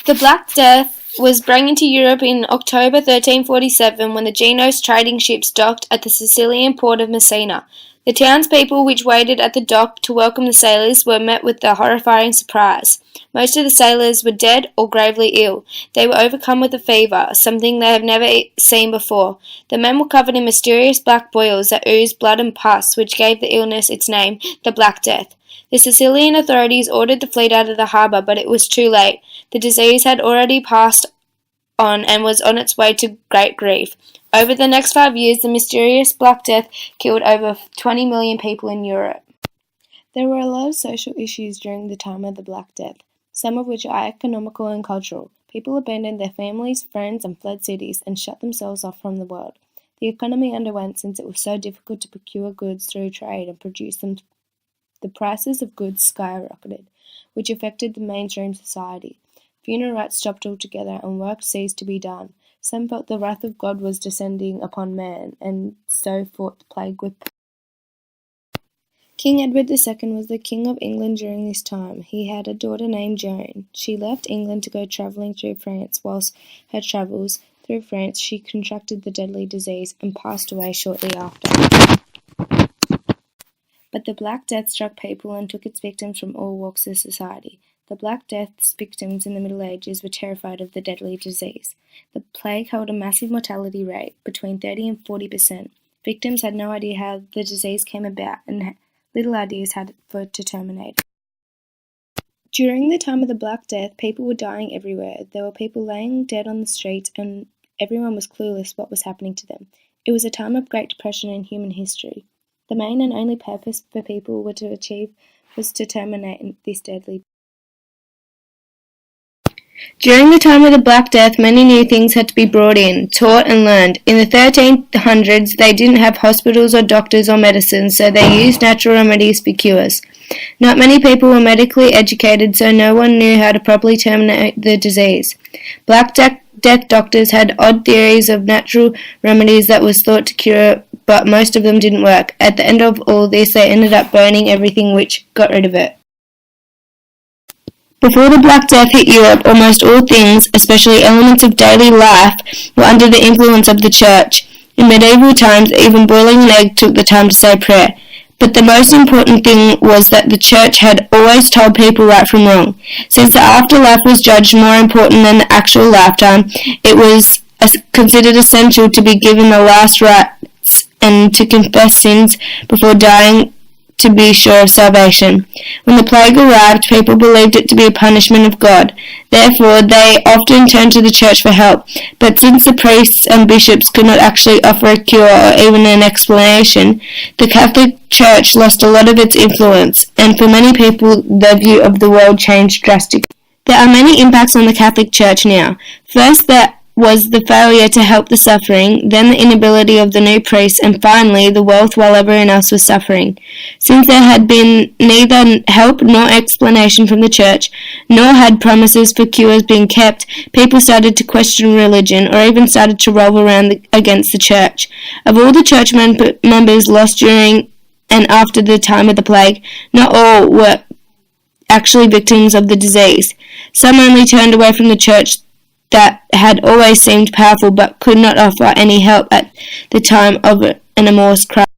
The Black Death was brought into Europe in October 1347 when the Genoese trading ships docked at the Sicilian port of Messina. The townspeople which waited at the dock to welcome the sailors were met with a horrifying surprise. Most of the sailors were dead or gravely ill. They were overcome with a fever, something they have never seen before. The men were covered in mysterious black boils that oozed blood and pus, which gave the illness its name, the Black Death. The Sicilian authorities ordered the fleet out of the harbour, but it was too late. The disease had already passed on and was on its way to great grief. Over the next 5 years, the mysterious Black Death killed over 20 million people in Europe. There were a lot of social issues during the time of the Black Death, some of which are economical and cultural. People abandoned their families, friends, and fled cities and shut themselves off from the world. The economy underwent since it was so difficult to procure goods through trade and produce them. The prices of goods skyrocketed, which affected the mainstream society. Funeral rites stopped altogether and work ceased to be done. Some felt the wrath of God was descending upon man, and so fought the plague with. King Edward II was the King of England during this time. He had a daughter named Joan. She left England to go travelling through France. Whilst her travels through France, she contracted the deadly disease and passed away shortly after. But the Black Death struck people and took its victims from all walks of society. The Black Death's victims in the Middle Ages were terrified of the deadly disease. The plague held a massive mortality rate, between 30 and 40%. Victims had no idea how the disease came about and little ideas had to terminate it. During the time of the Black Death, people were dying everywhere. There were people laying dead on the streets and everyone was clueless what was happening to them. It was a time of great depression in human history. The main and only purpose for people were to achieve was to terminate this deadly. During the time of the Black Death, many new things had to be brought in, taught and learned. In the 1300s, they didn't have hospitals or doctors or medicines, so they used natural remedies for cures. Not many people were medically educated, so no one knew how to properly terminate the disease. Black Death doctors had odd theories of natural remedies that was thought to cure, but most of them didn't work. At the end of all this, they ended up burning everything, which got rid of it. Before the Black Death hit Europe, almost all things, especially elements of daily life, were under the influence of the Church. In medieval times, even boiling an egg took the time to say prayer. But the most important thing was that the Church had always told people right from wrong. Since the afterlife was judged more important than the actual lifetime, it was considered essential to be given the last rites and to confess sins before dying to be sure of salvation. When the plague arrived, people believed it to be a punishment of God. Therefore, they often turned to the Church for help. But since the priests and bishops could not actually offer a cure or even an explanation, the Catholic Church lost a lot of its influence, and for many people, their view of the world changed drastically. There are many impacts on the Catholic Church now. First, there was the failure to help the suffering, then the inability of the new priests, and finally the wealth while everyone else was suffering. Since there had been neither help nor explanation from the Church, nor had promises for cures been kept, people started to question religion, or even started to revolt around against the Church. Of all the Church members lost during and after the time of the plague, not all were actually victims of the disease. Some only turned away from the Church that had always seemed powerful but could not offer any help at the time of an enormous crisis.